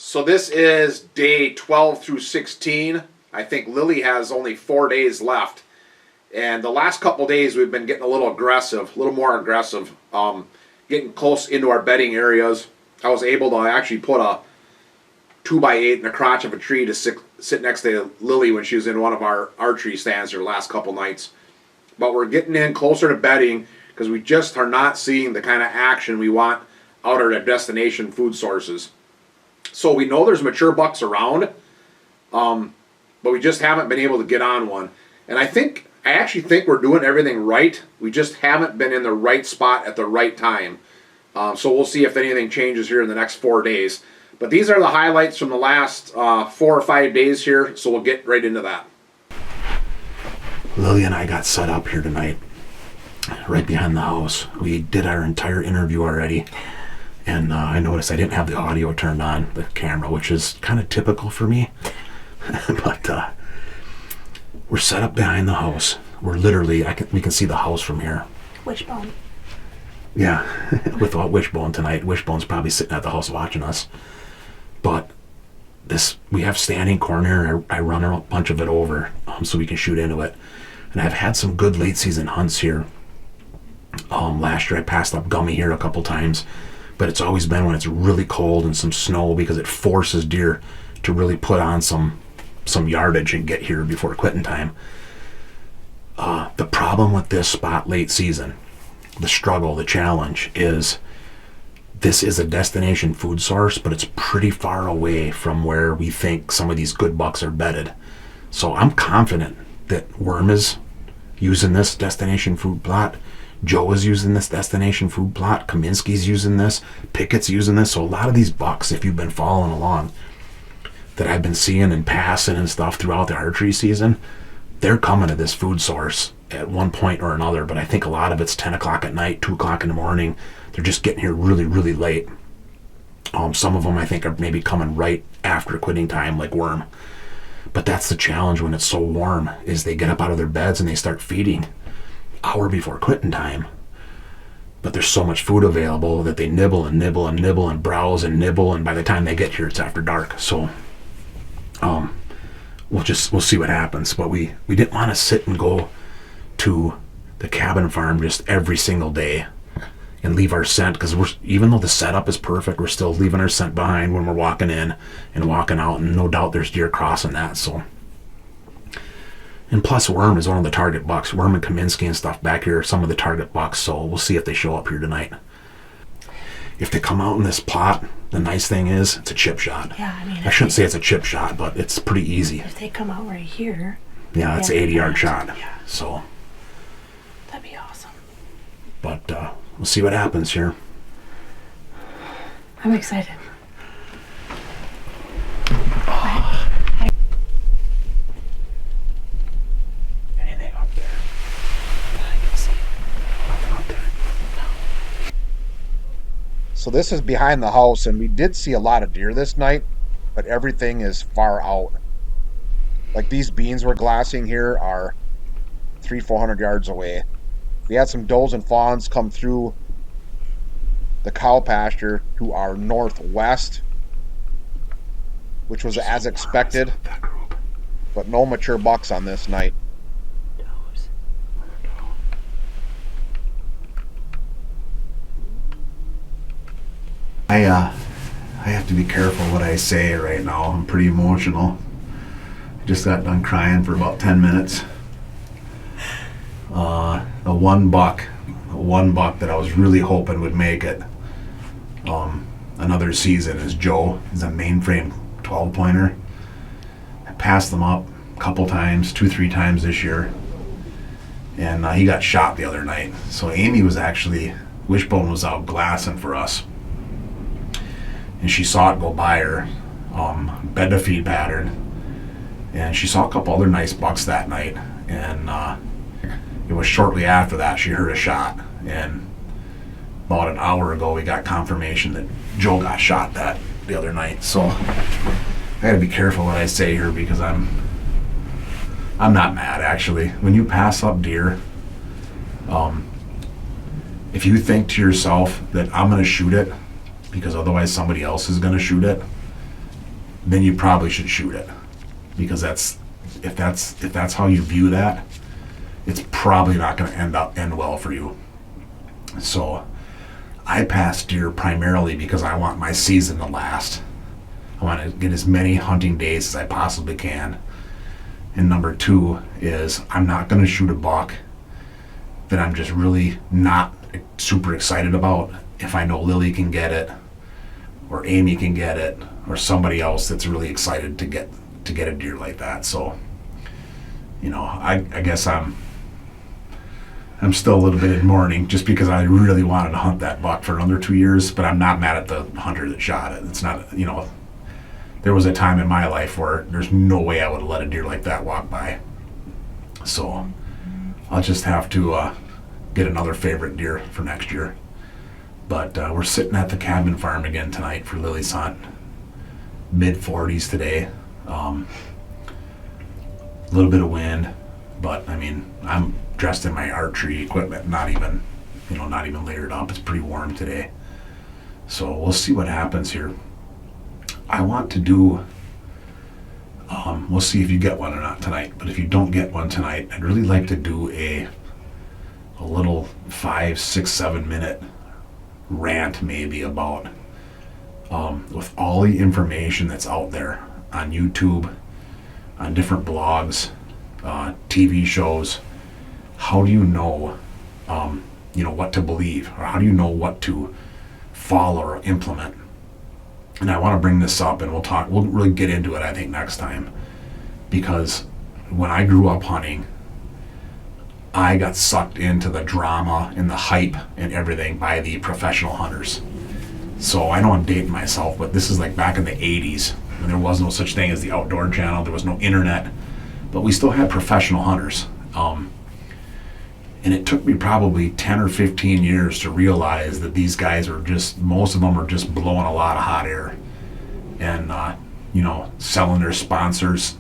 So this is day 12 through 16. I think Lily has only 4 days left. And the last couple days we've been getting a little aggressive, a little more aggressive, getting close into our bedding areas. I was able to actually put a 2x8 in the crotch of a tree to sit next to Lily when she was in one of our archery stands her last couple nights. But we're getting in closer to bedding because we just are not seeing the kind of action we want out at our destination food sources. So we know there's mature bucks around, but we just haven't been able to get on one. And I actually think we're doing everything right. We just haven't been in the right spot at the right time. So we'll see if anything changes here in the next 4 days. But these are the highlights from the last 4 or 5 days here, so we'll get right into that. Lily and I got set up here tonight, right behind the house. We did our entire interview already, and I noticed I didn't have the audio turned on, the camera, which is kind of typical for me. But we're set up behind the house. We're literally, we can see the house from here. Wishbone. Yeah, without Wishbone tonight. Wishbone's probably sitting at the house watching us. But we have standing corn here. I run a bunch of it over so we can shoot into it. And I've had some good late season hunts here. Last year I passed up Gummy here a couple times, but it's always been when it's really cold and some snow because it forces deer to really put on some yardage and get here before quitting time. The problem with this spot late season, the struggle, the challenge is this is a destination food source, but it's pretty far away from where we think some of these good bucks are bedded. So I'm confident that Worm is using this destination food plot. Joe is using this destination food plot. Kaminsky's using this. Pickett's using this. So a lot of these bucks, if you've been following along, that I've been seeing and passing and stuff throughout the archery season, they're coming to this food source at one point or another. But I think a lot of it's 10 o'clock at night, 2 o'clock in the morning. They're just getting here really, really late. Some of them I think are maybe coming right after quitting time, like Worm. But that's the challenge when it's so warm, is they get up out of their beds and they start feeding hour before quitting time. But there's so much food available that they nibble and nibble and nibble and browse and nibble, and by the time they get here it's after dark. So we'll see what happens. But we didn't want to sit and go to the cabin farm just every single day and leave our scent, because even though the setup is perfect, we're still leaving our scent behind when we're walking in and walking out, and no doubt there's deer crossing that. So, and plus Worm is one of the target bucks. Worm and Kaminsky and stuff back here are some of the target bucks, so we'll see if they show up here tonight. If they come out in this plot, the nice thing is it's a chip shot. Yeah, I mean, I shouldn't say it's a chip shot, but it's pretty easy. If they come out right here, yeah, it's an 80-yard shot. Yeah. So That'd be awesome. But we'll see what happens here. I'm excited. Anything up there? I can see nothing up there. No. So this is behind the house, and we did see a lot of deer this night, but everything is far out. Like these beans we're glassing here are 300-400 yards away. We had some does and fawns come through the cow pasture to our northwest, which was as expected, but no mature bucks on this night. I have to be careful what I say right now. I'm pretty emotional. I just got done crying for about 10 minutes. The one buck that I was really hoping would make it another season is Joe. He's a mainframe 12-pointer. I passed him up a couple times, 2-3 times this year, and he got shot the other night. So Amy was actually, Wishbone was out glassing for us, and she saw it go by her, bed to feed pattern, and she saw a couple other nice bucks that night, and it was shortly after that she heard a shot, and about an hour ago we got confirmation that Joe got shot the other night. So I gotta be careful what I say here, because I'm not mad, actually. When you pass up deer, if you think to yourself that I'm gonna shoot it because otherwise somebody else is gonna shoot it, then you probably should shoot it, because if that's how you view that, it's probably not going to end well for you. So I pass deer primarily because I want my season to last. I want to get as many hunting days as I possibly can. And number two is I'm not going to shoot a buck that I'm just really not super excited about if I know Lily can get it, or Amy can get it, or somebody else that's really excited to get a deer like that. So, I guess I'm still a little bit in mourning just because I really wanted to hunt that buck for another 2 years, but I'm not mad at the hunter that shot it. It's not, there was a time in my life where there's no way I would have let a deer like that walk by. So I'll just have to get another favorite deer for next year. But we're sitting at the cabin farm again tonight for Lily's hunt. Mid-40s today. A little bit of wind, but I'm dressed in my archery equipment, not even layered up. It's pretty warm today. So we'll see what happens here. I want to do, we'll see if you get one or not tonight, but if you don't get one tonight, I'd really like to do a little 5, 6, 7 minute rant maybe about, with all the information that's out there on YouTube, on different blogs, TV shows, how do you know, what to believe, or how do you know what to follow or implement? And I want to bring this up, and we'll really get into it, I think, next time. Because when I grew up hunting, I got sucked into the drama and the hype and everything by the professional hunters. So I know I'm dating myself, but this is like back in the 80s, when there was no such thing as the Outdoor Channel, there was no internet, but we still had professional hunters. And it took me probably 10 or 15 years to realize that these guys are most of them are just blowing a lot of hot air and, selling their sponsors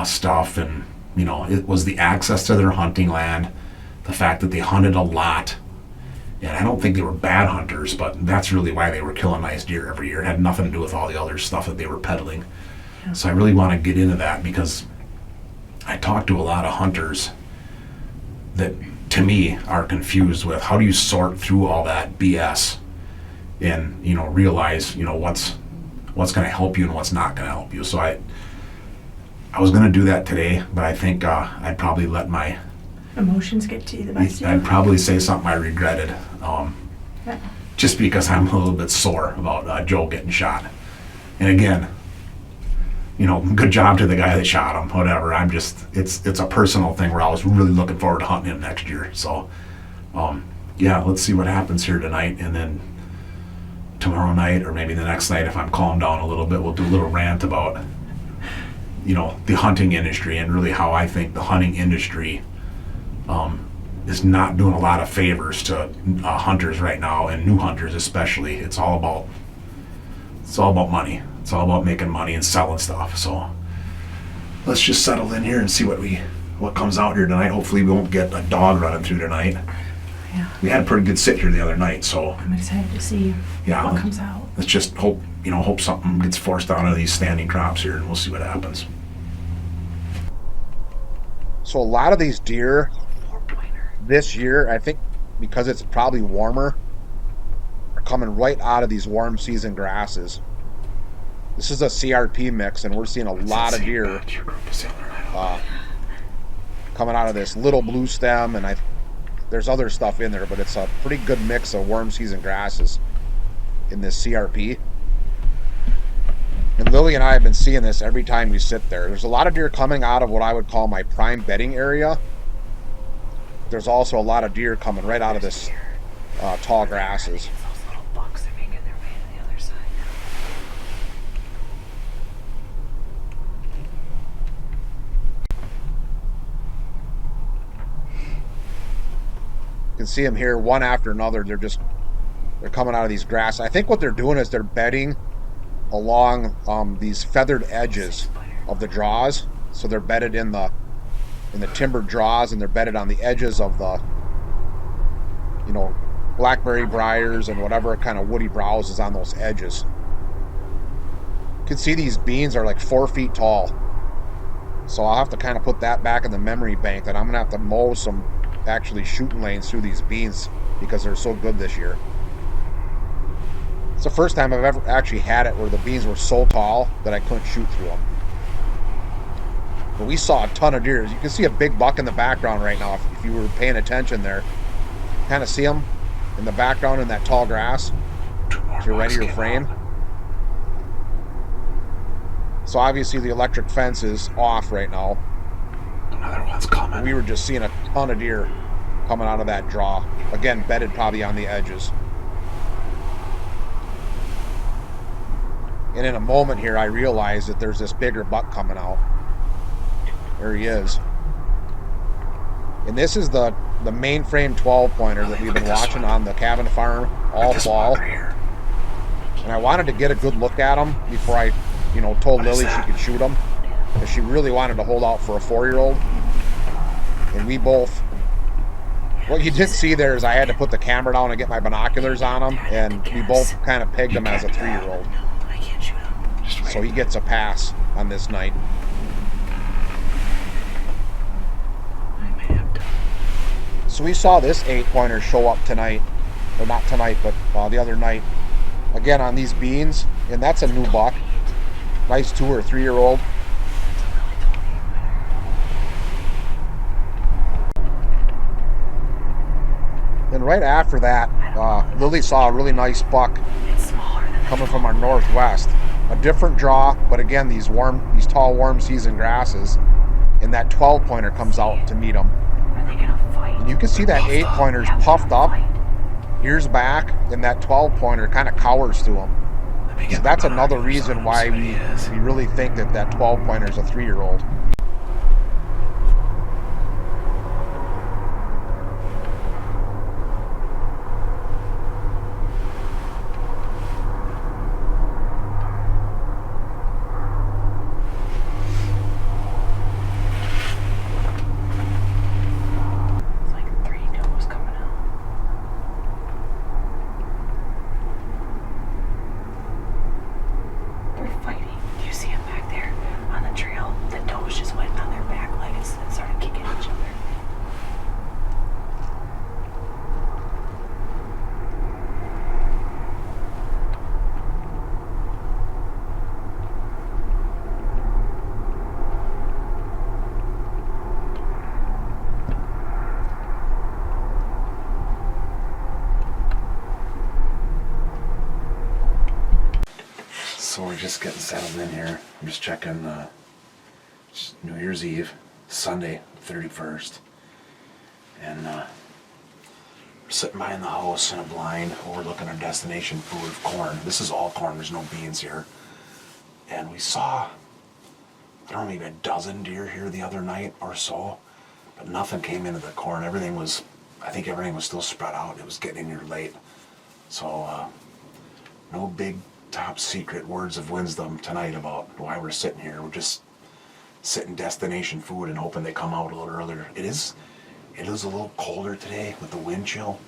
stuff. And, it was the access to their hunting land, the fact that they hunted a lot. And I don't think they were bad hunters, but that's really why they were killing nice deer every year. It had nothing to do with all the other stuff that they were peddling. Yeah. So I really want to get into that, because I talk to a lot of hunters that, to me, are confused with how do you sort through all that BS and realize what's going to help you and what's not going to help you. So I was going to do that today, but I think I'd probably let my emotions get to you the best. I'd probably say something I regretted, just because I'm a little bit sore about Joe getting shot. And again, good job to the guy that shot him, whatever. It's a personal thing where I was really looking forward to hunting him next year. So, let's see what happens here tonight. And then tomorrow night, or maybe the next night, if I'm calmed down a little bit, we'll do a little rant about, the hunting industry, and really how I think the hunting industry is not doing a lot of favors to hunters right now, and new hunters especially. It's all about money. It's all about making money and selling stuff. So let's just settle in here and see what comes out here tonight. Hopefully we won't get a dog running through tonight. Yeah. We had a pretty good sit here the other night, so I'm excited to see what comes out. Let's just hope something gets forced out of these standing crops here, and we'll see what happens. So a lot of these deer this year, I think because it's probably warmer, are coming right out of these warm season grasses. This is a CRP mix, and we're seeing a lot of deer coming out of this little blue stem, and there's other stuff in there, but it's a pretty good mix of warm season grasses in this CRP. And Lily and I have been seeing this every time we sit there. There's a lot of deer coming out of what I would call my prime bedding area. There's also a lot of deer coming right out of this tall grasses. Those little bucks are making their way to the other side You can see them here one after another. They're coming out of these grasses. I think what they're doing is they're bedding along these feathered edges of the draws. So they're bedded in the timbered draws, and they're bedded on the edges of the blackberry briars and whatever kind of woody browse is on those edges. You can see these beans are like 4 feet tall. So I'll have to kind of put that back in the memory bank that I'm going to have to mow some actually shooting lanes through these beans because they're so good this year. It's the first time I've ever actually had it where the beans were so tall that I couldn't shoot through them. But we saw a ton of deer. You can see a big buck in the background right now if you were paying attention there. Kind of see them in the background in that tall grass. If you're ready to frame. So obviously the electric fence is off right now. Another one's coming. We were just seeing a ton of deer coming out of that draw. Again, bedded probably on the edges. And in a moment here, I realized that there's this bigger buck coming out. There he is. And this is the mainframe 12-pointer that we've been watching on the cabin farm all fall. And I wanted to get a good look at him before I, told Lily she could shoot him. Because she really wanted to hold out for a 4-year-old. And we both... What you didn't see there is I had to put the camera down and get my binoculars on him. And we both kind of pegged him as a 3-year-old. So he gets a pass on this night. So we saw this 8-pointer show up tonight. Or not tonight, but the other night. Again on these beans. And that's a new buck. Nice 2 or 3-year-old. Then right after that, Lily saw a really nice buck coming from our northwest. A different draw, but again, these tall warm season grasses. And that 12-pointer comes out to meet him. And you can see that 8-pointer's puffed up, ears back, and that 12-pointer kind of cowers to him. So that's another reason why we really think that 12-pointer is a 3-year-old. So we're just getting settled in here. I'm just checking New Year's Eve, Sunday, 31st. And we're sitting by in the house in a blind, overlooking our destination food of corn. This is all corn, there's no beans here. And we saw, I don't know, maybe a dozen deer here the other night or so, but nothing came into the corn. I think everything was still spread out. It was getting in here late. So no big top secret words of wisdom tonight about why we're sitting here. We're just sitting destination food and hoping they come out a little earlier. It is a little colder today with the wind chill.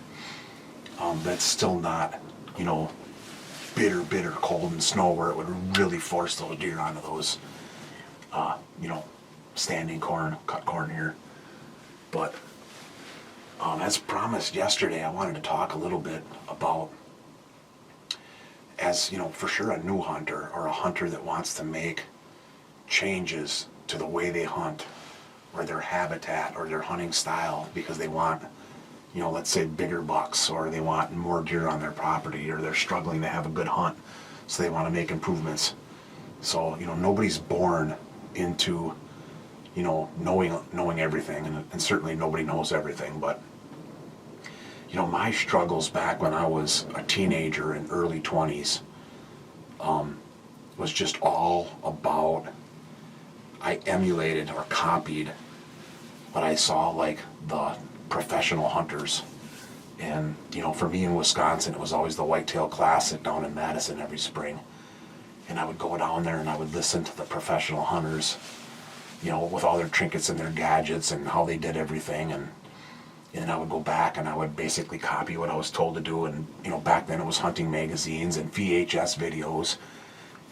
But it's still not, bitter cold and snow where it would really force those deer onto those, standing corn, cut corn here. But as promised yesterday, I wanted to talk a little bit about, as for sure a new hunter or a hunter that wants to make changes to the way they hunt or their habitat or their hunting style because they want, let's say bigger bucks, or they want more deer on their property, or they're struggling to have a good hunt, so they want to make improvements. So nobody's born into knowing everything, and certainly nobody knows everything, but my struggles back when I was a teenager in early 20s was just all about, I emulated or copied what I saw like the professional hunters. And for me in Wisconsin, it was always the Whitetail Classic down in Madison every spring. And I would go down there and I would listen to the professional hunters, with all their trinkets and their gadgets and how they did everything, and I would go back and I would basically copy what I was told to do. And back then it was hunting magazines and VHS videos,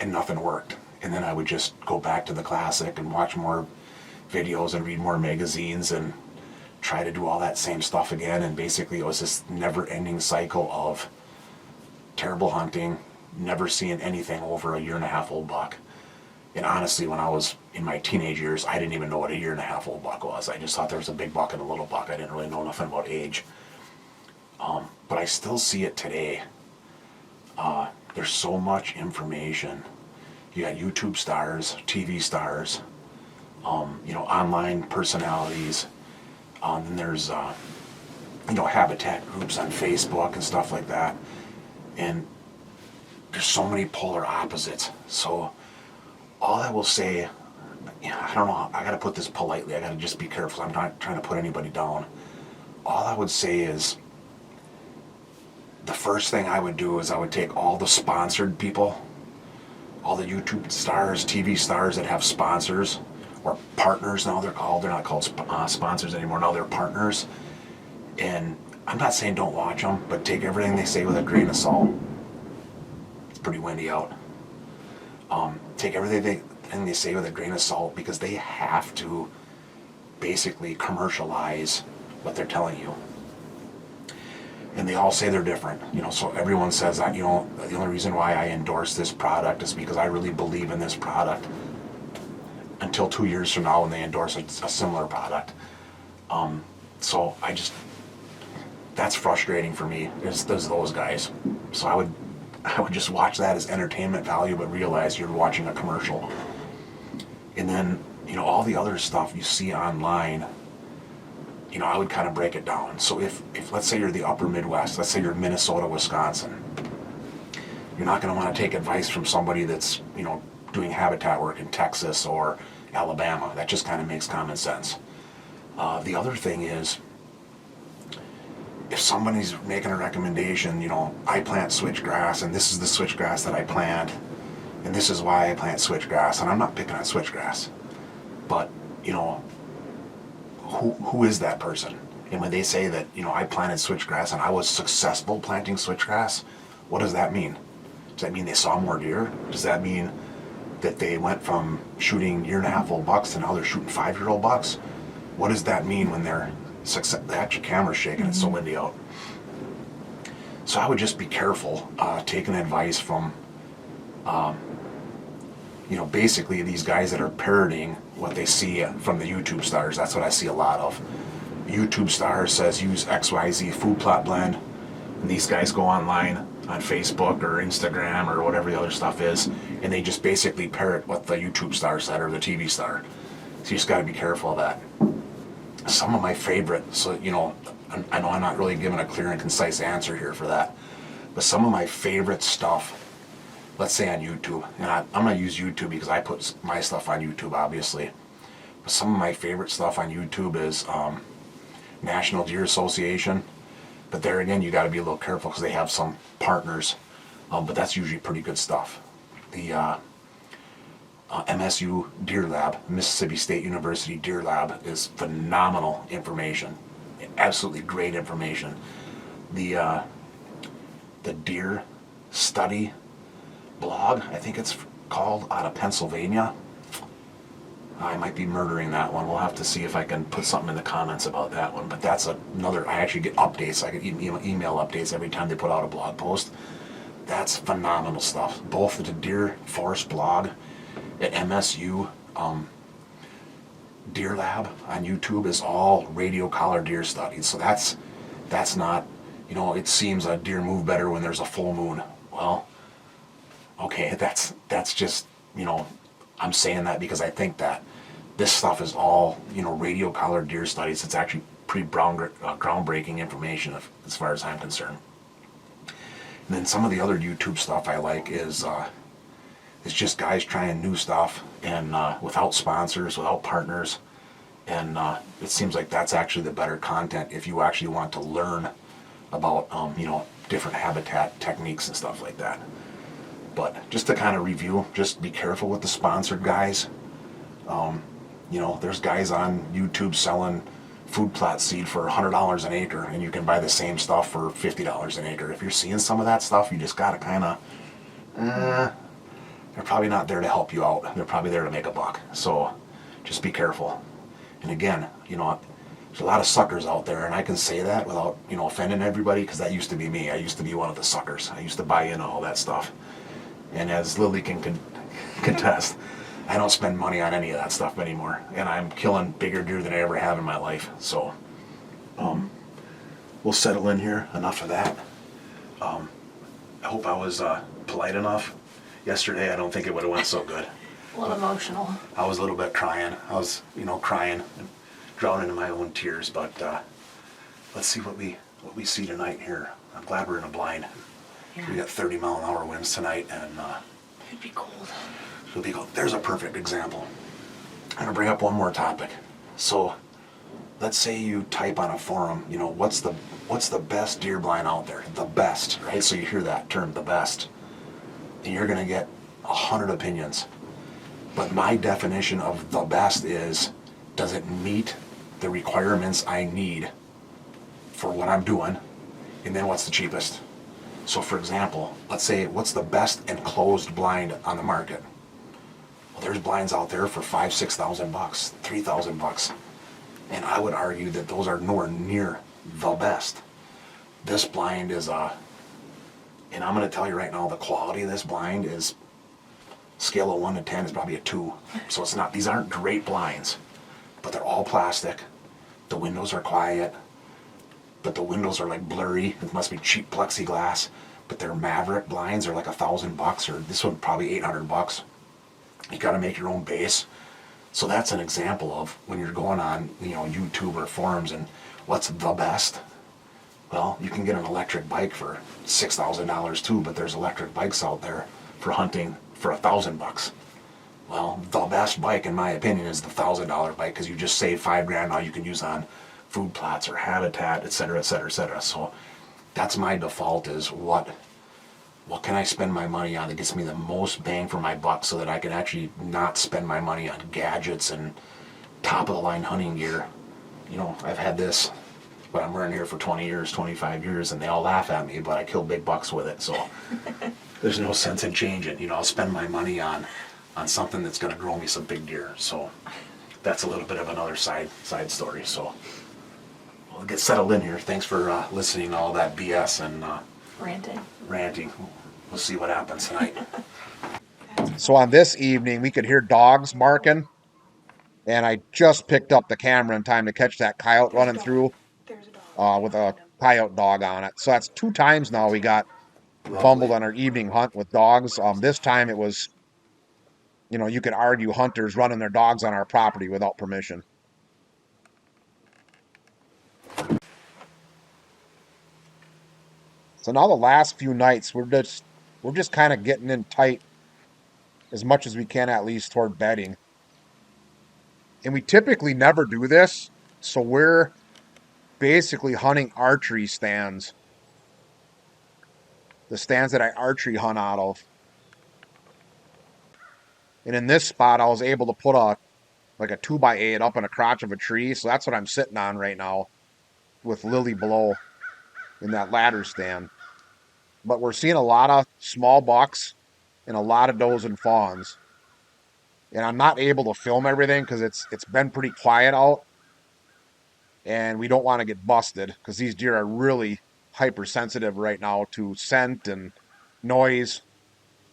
and nothing worked. And then I would just go back to the classic and watch more videos and read more magazines and try to do all that same stuff again. And basically it was this never-ending cycle of terrible hunting, never seeing anything over a 1.5-year-old buck. And honestly, when I was in my teenage years, I didn't even know what a 1.5-year-old buck was. I just thought there was a big buck and a little buck. I didn't really know nothing about age. But I still see it today. There's so much information. You got YouTube stars, TV stars, online personalities. Then there's, habitat groups on Facebook and stuff like that. And there's so many polar opposites. So all I will say, I don't know, I gotta put this politely, I gotta just be careful, I'm not trying to put anybody down. All I would say is, the first thing I would do is I would take all the sponsored people, all the YouTube stars, TV stars that have sponsors, or partners now they're not called sponsors anymore, now they're partners. And I'm not saying don't watch them, but take everything they say with a grain of salt. It's pretty windy out. Take everything they say with a grain of salt, because they have to basically commercialize what they're telling you. And they all say they're different, so everyone says that, the only reason why I endorse this product is because I really believe in this product. Until 2 years from now when they endorse a similar product. So that's frustrating for me, is those guys. So I would just watch that as entertainment value, but realize you're watching a commercial. And then, all the other stuff you see online, I would kind of break it down. So if let's say you're the upper Midwest, let's say you're Minnesota, Wisconsin, you're not going to want to take advice from somebody that's, doing habitat work in Texas or Alabama. That just kind of makes common sense. The other thing is, if somebody's making a recommendation, I plant switchgrass, and this is the switchgrass that I plant, and this is why I plant switchgrass, and I'm not picking on switchgrass, but, who is that person? And when they say that, I planted switchgrass and I was successful planting switchgrass, what does that mean? Does that mean they saw more deer? Does that mean that they went from shooting 1.5-year-old bucks to now they're shooting 5-year-old bucks? What does that mean when they're success? That your camera's shaking, it's so windy out. So I would just be careful taking advice from, basically these guys that are parroting what they see from the YouTube stars. That's what I see a lot of. YouTube star says use XYZ food plot blend, and these guys go online on Facebook or Instagram or whatever the other stuff is, and they just basically parrot what the YouTube star said or the TV star. So you just got to be careful of that. Some of my favorite, so I know I'm not really giving a clear and concise answer here for that, but some of my favorite stuff, let's say on YouTube, and I'm going to use YouTube because I put my stuff on YouTube, obviously, but some of my favorite stuff on YouTube is National Deer Association, but there again, you got to be a little careful because they have some partners, but that's usually pretty good stuff. The MSU Deer Lab, Mississippi State University Deer Lab, is phenomenal information, absolutely great information. The Deer Study blog, I think it's called, out of Pennsylvania. I might be murdering that one. We'll have to see if I can put something in the comments about that one. But that's another, I actually get updates. I get email updates every time they put out a blog post. That's phenomenal stuff. Both the Deer Forest blog at MSU, Deer Lab on YouTube is all radio collar deer studies. So that's not, it seems a deer move better when there's a full moon. Well, okay, that's just, I'm saying that because I think that this stuff is all, radio collar deer studies. It's actually pretty groundbreaking information as far as I'm concerned. And then some of the other YouTube stuff I like is just guys trying new stuff and without sponsors, without partners. And it seems like that's actually the better content if you actually want to learn about, different habitat techniques and stuff like that. But just to kind of review, just be careful with the sponsored guys. There's guys on YouTube selling food plot seed for $100 an acre, and you can buy the same stuff for $50 an acre. If you're seeing some of that stuff, you just got to kind of, they're probably not there to help you out. They're probably there to make a buck. So just be careful. And again, you know, there's a lot of suckers out there, and I can say that without, you know, offending everybody, because that used to be me. I used to be one of the suckers. I used to buy into all that stuff. And as Lily can contest, I don't spend money on any of that stuff anymore. And I'm killing bigger deer than I ever have in my life. So we'll settle in here. Enough of that. I hope I was polite enough. Yesterday, I don't think it would have went so good. A little emotional. I was a little bit crying. I was, you know, crying and drowning in my own tears. But let's see what we see tonight here. I'm glad we're in a blind. Yeah. We got 30-mile-an-hour winds tonight, and It'd be cold. it'll be cold. There's a perfect example. I'm gonna bring up one more topic. So, let's say you type on a forum, you know, what's the best deer blind out there? The best, right? So you hear that term, the best, and you're gonna get 100 opinions. But my definition of the best is, does it meet the requirements I need for what I'm doing? And then what's the cheapest? So for example, let's say, what's the best enclosed blind on the market? Well, there's blinds out there for $5,000-6,000, $3,000. And I would argue that those are nowhere near the best. This blind is and I'm gonna tell you right now, the quality of this blind is, scale of 1 to 10 is probably a 2. So it's not, these aren't great blinds, but they're all plastic. The windows are quiet, but the windows are like blurry. It must be cheap plexiglass, but their Maverick blinds are like $1,000, or this one probably $800. You gotta make your own base. So that's an example of when you're going on, you know, YouTube or forums and what's the best. Well, you can get an electric bike for $6,000 too, but there's electric bikes out there for hunting for $1,000. Well, the best bike, in my opinion, is the $1,000 bike, because you just save $5,000 now you can use on food plots or habitat, etc., etc., etc. So that's my default, is what can I spend my money on that gets me the most bang for my buck, so that I can actually not spend my money on gadgets and top of the line hunting gear. You know, I've had this, but I'm wearing here for 20 years, 25 years, and they all laugh at me, but I kill big bucks with it, so there's no sense in changing. You know, I'll spend my money on something that's going to grow me some big deer. So that's a little bit of another side story. So we'll get settled in here. Thanks for listening to all that BS and ranting. We'll see what happens tonight. So on this evening, we could hear dogs barking, and I just picked up the camera in time to catch that coyote running through with a coyote dog on it. So that's 2 times now we got bumbled on our evening hunt with dogs. This time it was, you know, you could argue hunters running their dogs on our property without permission. So now the last few nights, we're just kind of getting in tight as much as we can, at least toward bedding. And we typically never do this, so we're basically hunting archery stands. The stands that I archery hunt out of. And in this spot, I was able to put a 2x8 up in a crotch of a tree. So that's what I'm sitting on right now with Lily below in that ladder stand. But we're seeing a lot of small bucks and a lot of does and fawns. And I'm not able to film everything because it's been pretty quiet out. And we don't want to get busted because these deer are really hypersensitive right now to scent and noise.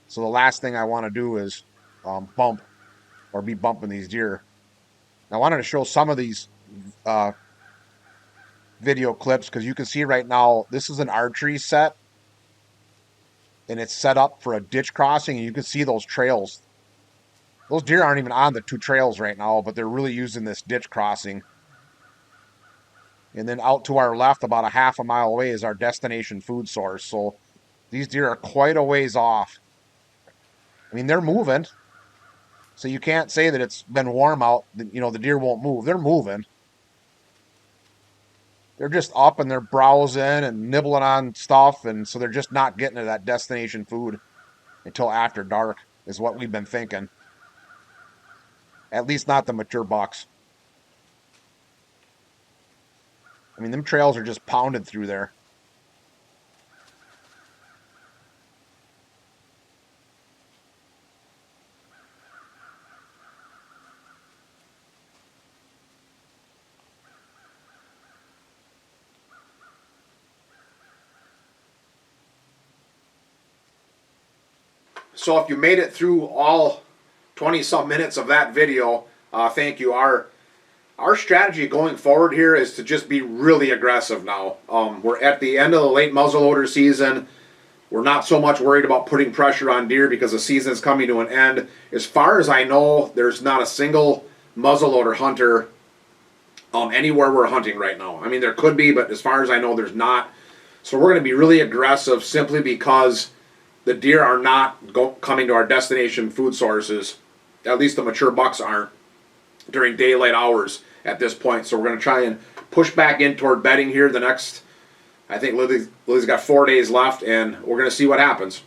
So the last thing I want to do is bump or be bumping these deer. I wanted to show some of these video clips because you can see right now this is an archery set, and it's set up for a ditch crossing, and you can see those trails. Those deer aren't even on the 2 trails right now, but they're really using this ditch crossing. And then out to our left, about a half a mile away, is our destination food source. So these deer are quite a ways off. I mean, they're moving. So you can't say that it's been warm out, you know, the deer won't move. They're moving. They're just up and they're browsing and nibbling on stuff. And so they're just not getting to that destination food until after dark, is what we've been thinking. At least not the mature bucks. I mean, them trails are just pounded through there. So if you made it through all 20-some minutes of that video, thank you. Our strategy going forward here is to just be really aggressive now. We're at the end of the late muzzleloader season. We're not so much worried about putting pressure on deer because the season's coming to an end. As far as I know, there's not a single muzzleloader hunter anywhere we're hunting right now. I mean, there could be, but as far as I know, there's not. So we're going to be really aggressive simply because the deer are not coming to our destination food sources. At least the mature bucks aren't during daylight hours at this point. So we're going to try and push back in toward bedding here the next, I think Lily's got 4 days left, and we're going to see what happens.